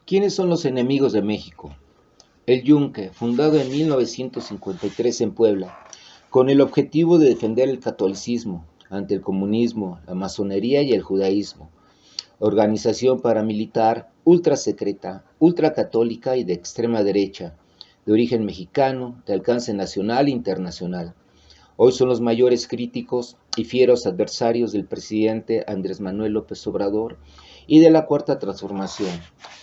¿Quiénes son los enemigos de México? El Yunque, fundado en 1953 en Puebla, con el objetivo de defender el catolicismo ante el comunismo, la masonería y el judaísmo. Organización paramilitar ultra secreta, ultracatólica y de extrema derecha, de origen mexicano, de alcance nacional e internacional. Hoy son los mayores críticos y fieros adversarios del presidente Andrés Manuel López Obrador y de la Cuarta Transformación,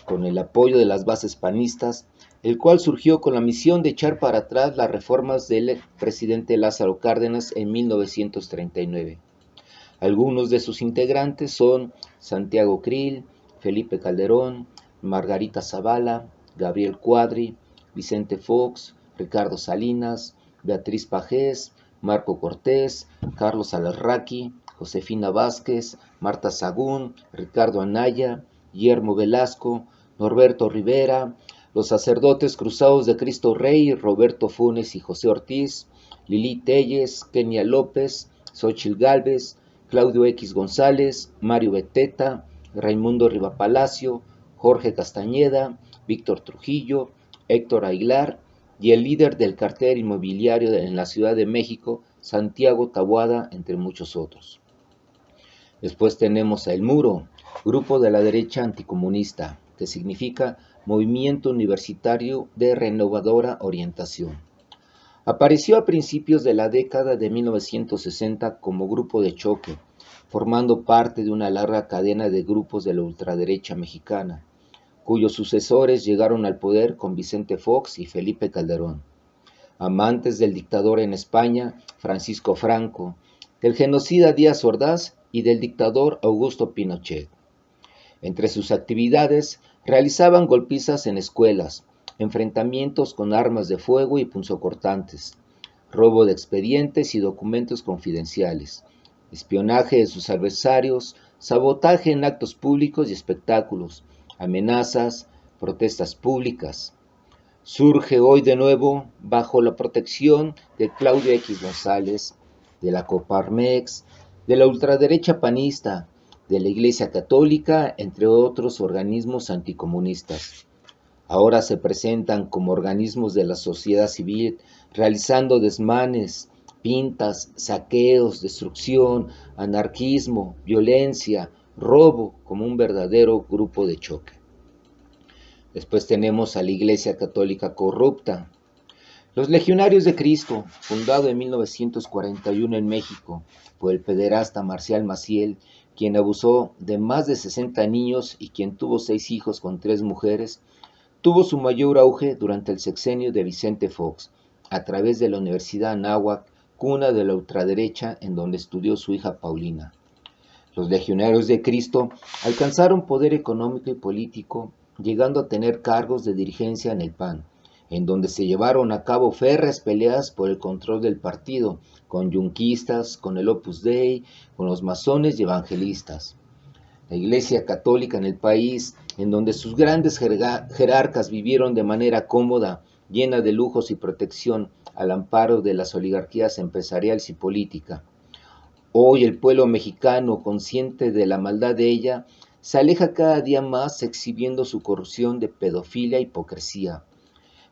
con el apoyo de las bases panistas, el cual surgió con la misión de echar para atrás las reformas del presidente Lázaro Cárdenas en 1939. Algunos de sus integrantes son Santiago Krill, Felipe Calderón, Margarita Zavala, Gabriel Cuadri, Vicente Fox, Ricardo Salinas, Beatriz Pajés, Marco Cortés, Carlos Alarraqui, Josefina Vázquez, Marta Sagún, Ricardo Anaya, Guillermo Velasco, Norberto Rivera, los sacerdotes cruzados de Cristo Rey, Roberto Funes y José Ortiz, Lili Telles, Kenia López, Xochitl Gálvez, Claudio X González, Mario Beteta, Raimundo Rivapalacio, Jorge Castañeda, Víctor Trujillo, Héctor Aguilar y el líder del cartel inmobiliario en la Ciudad de México, Santiago Taboada, entre muchos otros. Después tenemos a El Muro, grupo de la derecha anticomunista, que significa Movimiento Universitario de Renovadora Orientación. Apareció a principios de la década de 1960 como grupo de choque, formando parte de una larga cadena de grupos de la ultraderecha mexicana, cuyos sucesores llegaron al poder con Vicente Fox y Felipe Calderón. Amantes del dictador en España, Francisco Franco, del genocida Díaz Ordaz y del dictador Augusto Pinochet. Entre sus actividades, realizaban golpizas en escuelas, enfrentamientos con armas de fuego y punzocortantes, robo de expedientes y documentos confidenciales, espionaje de sus adversarios, sabotaje en actos públicos y espectáculos, amenazas, protestas públicas. Surge hoy de nuevo bajo la protección de Claudio X González, de la Coparmex, de la ultraderecha panista, de la Iglesia Católica, entre otros organismos anticomunistas. Ahora se presentan como organismos de la sociedad civil, realizando desmanes, pintas, saqueos, destrucción, anarquismo, violencia, robo, como un verdadero grupo de choque. Después tenemos a la Iglesia Católica corrupta. Los Legionarios de Cristo, fundado en 1941 en México por el pederasta Marcial Maciel, quien abusó de más de 60 niños y quien tuvo 6 hijos con 3 mujeres, tuvo su mayor auge durante el sexenio de Vicente Fox, a través de la Universidad Anáhuac, cuna de la ultraderecha en donde estudió su hija Paulina. Los Legionarios de Cristo alcanzaron poder económico y político, llegando a tener cargos de dirigencia en el PAN, en donde se llevaron a cabo férreas peleas por el control del partido, con yunquistas, con el Opus Dei, con los masones y evangelistas. La Iglesia Católica en el país, en donde sus grandes jerarcas vivieron de manera cómoda, llena de lujos y protección, al amparo de las oligarquías empresariales y política. Hoy el pueblo mexicano, consciente de la maldad de ella, se aleja cada día más exhibiendo su corrupción de pedofilia e hipocresía.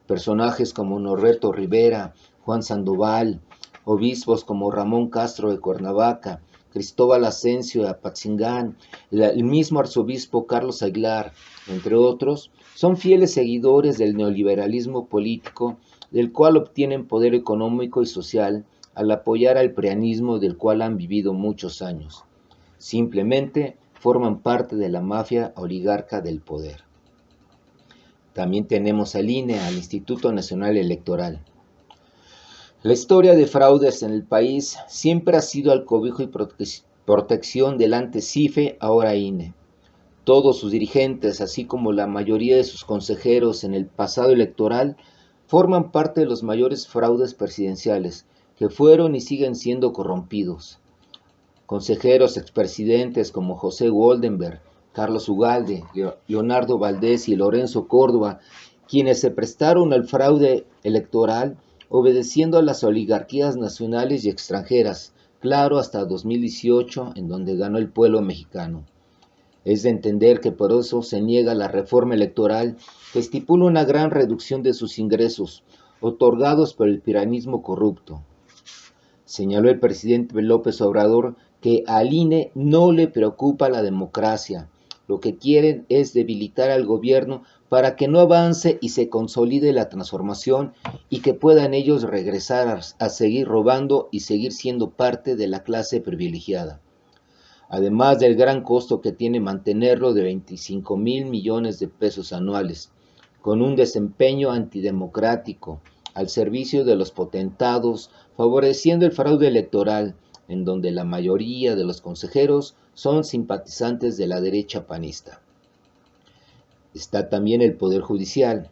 Personajes como Norberto Rivera, Juan Sandoval, obispos como Ramón Castro de Cuernavaca, Cristóbal Asensio de Apatzingán, el mismo arzobispo Carlos Aguilar, entre otros, son fieles seguidores del neoliberalismo político, del cual obtienen poder económico y social al apoyar al prianismo del cual han vivido muchos años. Simplemente forman parte de la mafia oligarca del poder. También tenemos al INE, al Instituto Nacional Electoral. La historia de fraudes en el país siempre ha sido al cobijo y protección del antes CIFE, ahora INE. Todos sus dirigentes, así como la mayoría de sus consejeros en el pasado electoral, forman parte de los mayores fraudes presidenciales, que fueron y siguen siendo corrompidos. Consejeros expresidentes como José Goldenberg, Carlos Ugalde, Leonardo Valdés y Lorenzo Córdoba, quienes se prestaron al fraude electoral obedeciendo a las oligarquías nacionales y extranjeras, claro, hasta 2018, en donde ganó el pueblo mexicano. Es de entender que por eso se niega la reforma electoral que estipula una gran reducción de sus ingresos, otorgados por el piranismo corrupto. Señaló el presidente López Obrador que al INE no le preocupa la democracia. Lo que quieren es debilitar al gobierno para que no avance y se consolide la transformación y que puedan ellos regresar a seguir robando y seguir siendo parte de la clase privilegiada. Además del gran costo que tiene mantenerlo de 25,000 millones de pesos anuales, con un desempeño antidemocrático, al servicio de los potentados, favoreciendo el fraude electoral, en donde la mayoría de los consejeros son simpatizantes de la derecha panista. Está también el Poder Judicial.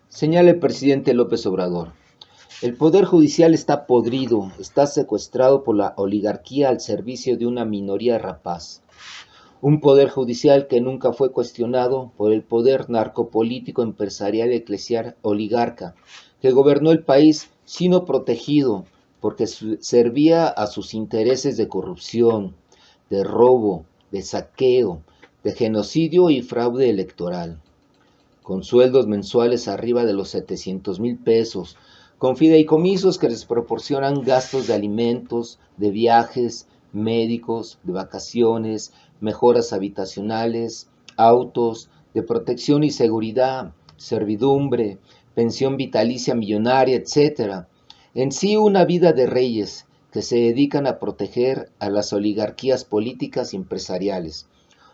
Señala el presidente López Obrador: el Poder Judicial está podrido, está secuestrado por la oligarquía al servicio de una minoría rapaz. Un Poder Judicial que nunca fue cuestionado por el poder narcopolítico, empresarial, eclesial, oligarca, que gobernó el país sino protegido porque servía a sus intereses de corrupción, de robo, de saqueo, de genocidio y fraude electoral. Con sueldos mensuales arriba de los 700,000 pesos, con fideicomisos que les proporcionan gastos de alimentos, de viajes, médicos, de vacaciones, mejoras habitacionales, autos, de protección y seguridad, servidumbre, pensión vitalicia millonaria, etc. En sí una vida de reyes que se dedican a proteger a las oligarquías políticas y empresariales,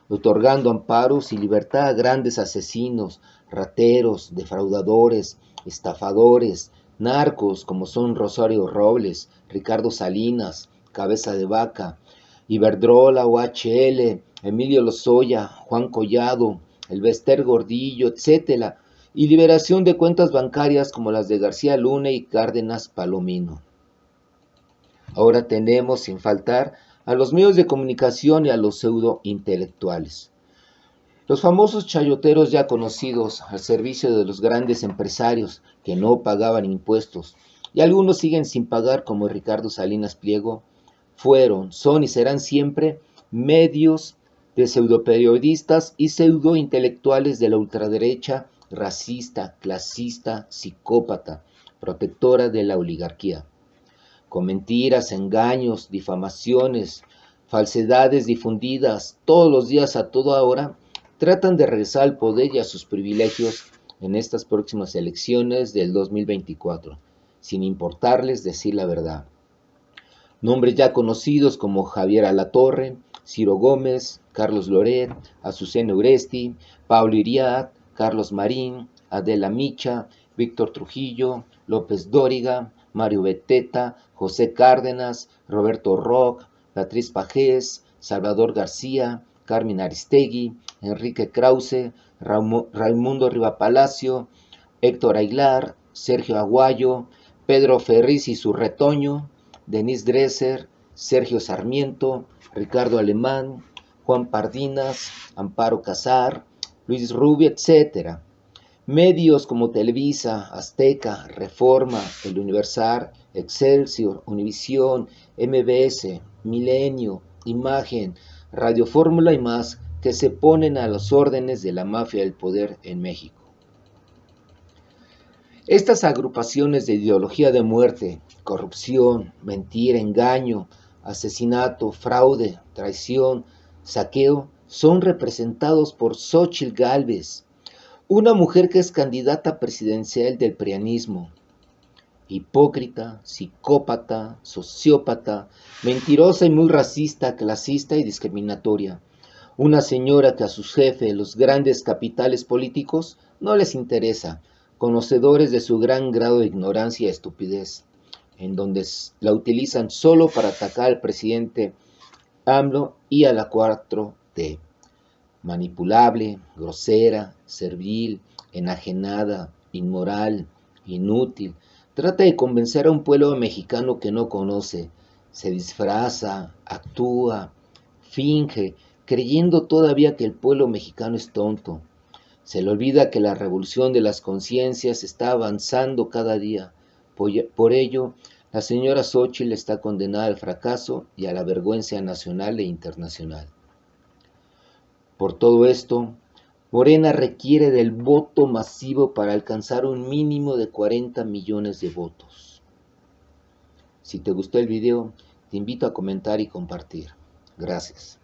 otorgando amparos y libertad a grandes asesinos, rateros, defraudadores, estafadores, narcos como son Rosario Robles, Ricardo Salinas, Cabeza de Vaca, Iberdrola, OHL, Emilio Lozoya, Juan Collado, Elbester Gordillo, etc., y liberación de cuentas bancarias como las de García Luna y Cárdenas Palomino. Ahora tenemos, sin faltar, a los medios de comunicación y a los pseudo-intelectuales. Los famosos chayoteros ya conocidos al servicio de los grandes empresarios que no pagaban impuestos, y algunos siguen sin pagar como Ricardo Salinas Pliego, fueron, son y serán siempre medios de pseudoperiodistas y pseudointelectuales de la ultraderecha racista, clasista, psicópata, protectora de la oligarquía. Con mentiras, engaños, difamaciones, falsedades difundidas todos los días a toda hora, tratan de regresar al poder y a sus privilegios en estas próximas elecciones del 2024, sin importarles decir la verdad. Nombres ya conocidos como Javier Alatorre, Ciro Gómez, Carlos Loret, Azucena Uresti, Pablo Iriart, Carlos Marín, Adela Micha, Víctor Trujillo, López Dóriga, Mario Beteta, José Cárdenas, Roberto Roch, Beatriz Pajés, Salvador García, Carmen Aristegui, Enrique Krause, Raimundo Riva Palacio, Héctor Aguilar, Sergio Aguayo, Pedro Ferriz y su retoño, Denise Dresser, Sergio Sarmiento, Ricardo Alemán, Juan Pardinas, Amparo Casar, Luis Rubio, etc. Medios como Televisa, Azteca, Reforma, El Universal, Excelsior, Univisión, MBS, Milenio, Imagen, Radio Fórmula y más, que se ponen a las órdenes de la mafia del poder en México. Estas agrupaciones de ideología de muerte, corrupción, mentira, engaño, asesinato, fraude, traición, saqueo, son representados por Xóchitl Gálvez, una mujer que es candidata presidencial del prianismo. Hipócrita, psicópata, sociópata, mentirosa y muy racista, clasista y discriminatoria. Una señora que a sus jefes, los grandes capitales políticos, no les interesa, conocedores de su gran grado de ignorancia y estupidez, en donde la utilizan solo para atacar al presidente AMLO y a la 4T. Manipulable, grosera, servil, enajenada, inmoral, inútil. Trata de convencer a un pueblo mexicano que no conoce. Se disfraza, actúa, finge, creyendo todavía que el pueblo mexicano es tonto. Se le olvida que la revolución de las conciencias está avanzando cada día. Por ello, la señora Xóchitl está condenada al fracaso y a la vergüenza nacional e internacional. Por todo esto, Morena requiere del voto masivo para alcanzar un mínimo de 40 millones de votos. Si te gustó el video, te invito a comentar y compartir. Gracias.